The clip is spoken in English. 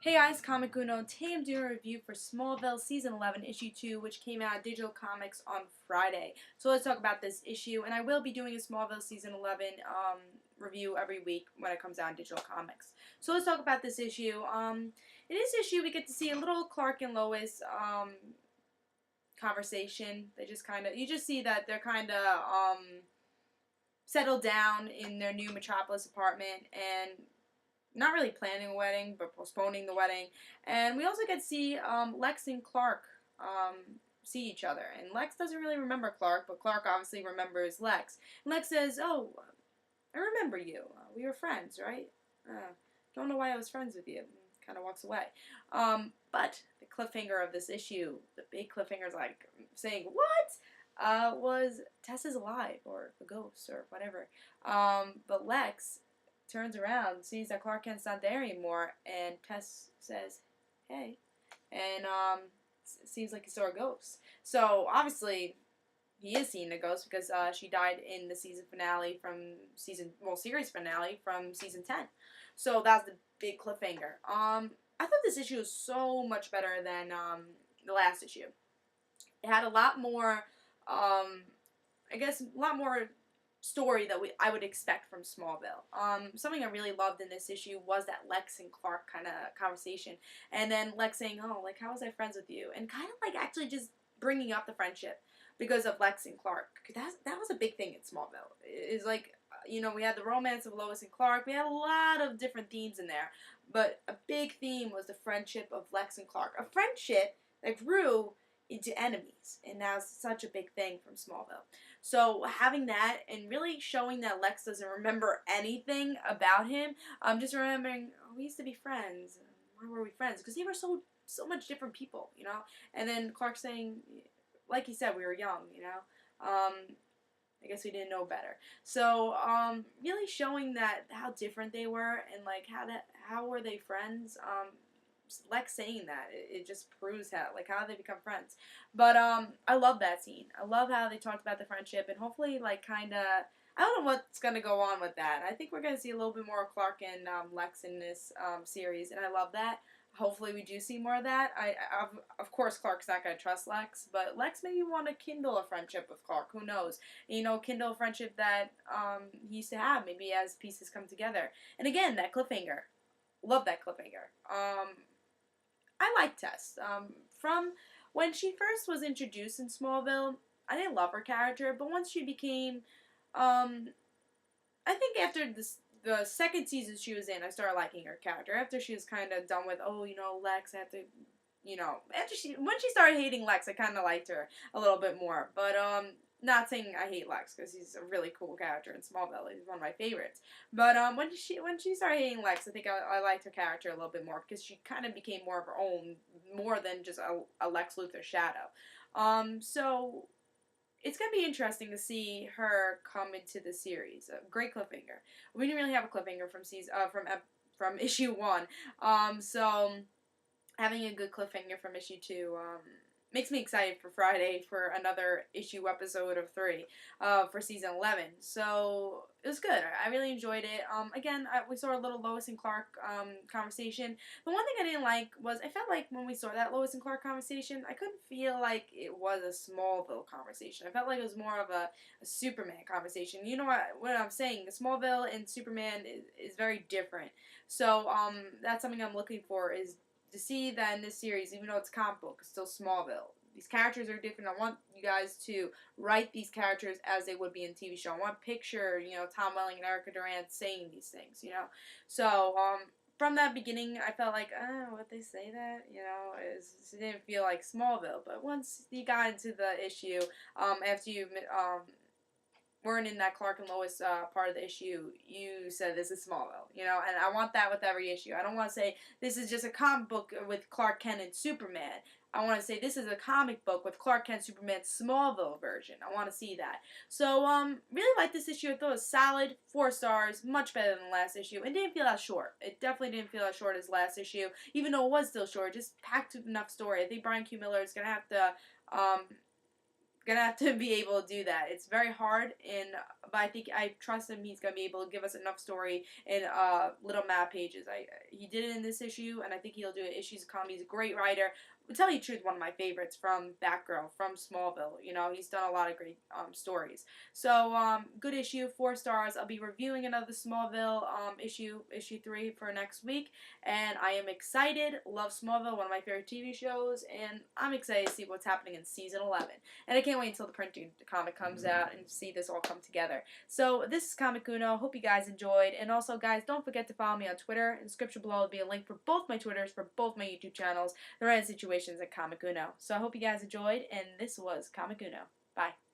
Hey guys, Comic Uno. Today I'm doing a review for Smallville Season 11, Issue 2, which came out Digital Comics on Friday. So let's talk about this issue, and I will be doing a Smallville Season 11 review every week when it comes out in Digital Comics. So let's talk about this issue. In this issue, we get to see a little Clark and Lois conversation. You just see that they're kind of settled down in their new Metropolis apartment, and not really planning a wedding, but postponing the wedding. And we also get to see Lex and Clark see each other. And Lex doesn't really remember Clark, but Clark obviously remembers Lex. And Lex says, "Oh, I remember you. We were friends, right? Don't know why I was friends with you." Kind of walks away. But the cliffhanger of this issue, the big cliffhanger is like saying, "What?" Was Tess is alive, or the ghost, or whatever. But Lex turns around, sees that Clark Kent's not there anymore, and Tess says, "Hey," and seems like he saw a ghost. So obviously, he is seeing a ghost because she died in the series finale from season 10. So that's the big cliffhanger. I thought this issue was so much better than the last issue. It had a lot more, a lot more story that I would expect from Smallville. Something I really loved in this issue was that Lex and Clark kind of conversation, and then Lex saying, "Oh, like, how was I friends with you?" and kind of like actually just bringing up the friendship because of Lex and Clark. That was a big thing in Smallville. It's like, we had the romance of Lois and Clark. We had a lot of different themes in there, but a big theme was the friendship of Lex and Clark. A friendship that grew into enemies, and that's such a big thing from Smallville. So having that and really showing that Lex doesn't remember anything about him, just remembering, oh, we used to be friends. Why were we friends? Because they were so much different people, And then Clark saying, like he said, we were young. I guess we didn't know better. So really showing that how different they were, and like how were they friends. Lex saying that, it just proves how they become friends. But I love that scene. I love how they talked about the friendship, and hopefully I don't know what's gonna go on with that. I think we're gonna see a little bit more of Clark and Lex in this series, and I love that. Hopefully we do see more of that. Of course, Clark's not gonna trust Lex, but Lex maybe want to kindle a friendship with Clark. Who knows? Kindle a friendship that he used to have. Maybe as pieces come together. And again, that cliffhanger. Love that cliffhanger. I like Tess. From when she first was introduced in Smallville, I didn't love her character, but once she became, I think after the second season she was in, I started liking her character. After she was kind of done with, Lex, I have to, when she started hating Lex, I kind of liked her a little bit more. But not saying I hate Lex, because he's a really cool character in Smallville. He's one of my favorites. But when she started hating Lex, I think I liked her character a little bit more, because she kind of became more of her own, more than just a Lex Luthor shadow. So it's gonna be interesting to see her come into the series. A great cliffhanger. We didn't really have a cliffhanger from issue 1. So having a good cliffhanger from issue 2 makes me excited for Friday for another issue episode of 3 for season 11. So it was good. I really enjoyed it. Again, we saw a little Lois and Clark conversation. The one thing I didn't like was I felt like when we saw that Lois and Clark conversation, I couldn't feel like it was a Smallville conversation. I felt like it was more of a Superman conversation. You know what I'm saying? Smallville and Superman is very different. So that's something I'm looking for, is to see that in this series, even though it's comic book, it's still Smallville. These characters are different. I want you guys to write these characters as they would be in a TV show. I want to picture, Tom Welling and Erica Durant saying these things, So, from that beginning, I felt like, would they say that? It didn't feel like Smallville. But once you got into the issue, after you weren't in that Clark and Lois part of the issue, you said this is Smallville, and I want that with every issue. I don't want to say this is just a comic book with Clark Kent and Superman. I want to say this is a comic book with Clark Kent, Superman, Smallville version. I want to see that. So, really liked this issue. I thought it was solid, 4 stars, much better than the last issue. It didn't feel that short. It definitely didn't feel as short as last issue, even though it was still short. Just packed with enough story. I think Brian Q. Miller is going to have to, gonna have to be able to do that. It's very hard, but I trust him. He's gonna be able to give us enough story in little map pages. He did it in this issue, and I think he'll do it. Issues of Comedy. He's a great writer. To tell you the truth, one of my favorites from Batgirl, from Smallville. You know, he's done a lot of great stories. So, good issue, 4 stars. I'll be reviewing another Smallville issue 3 for next week, and I am excited. Love Smallville, one of my favorite TV shows, and I'm excited to see what's happening in season 11. And I can't wait until the printed comic comes out and see this all come together. So this is Comic Uno. Hope you guys enjoyed, and also, guys, don't forget to follow me on Twitter. In the description below will be a link for both my Twitters for both my YouTube channels. The Random Situations at Comic Uno. So I hope you guys enjoyed, and this was Comic Uno. Bye.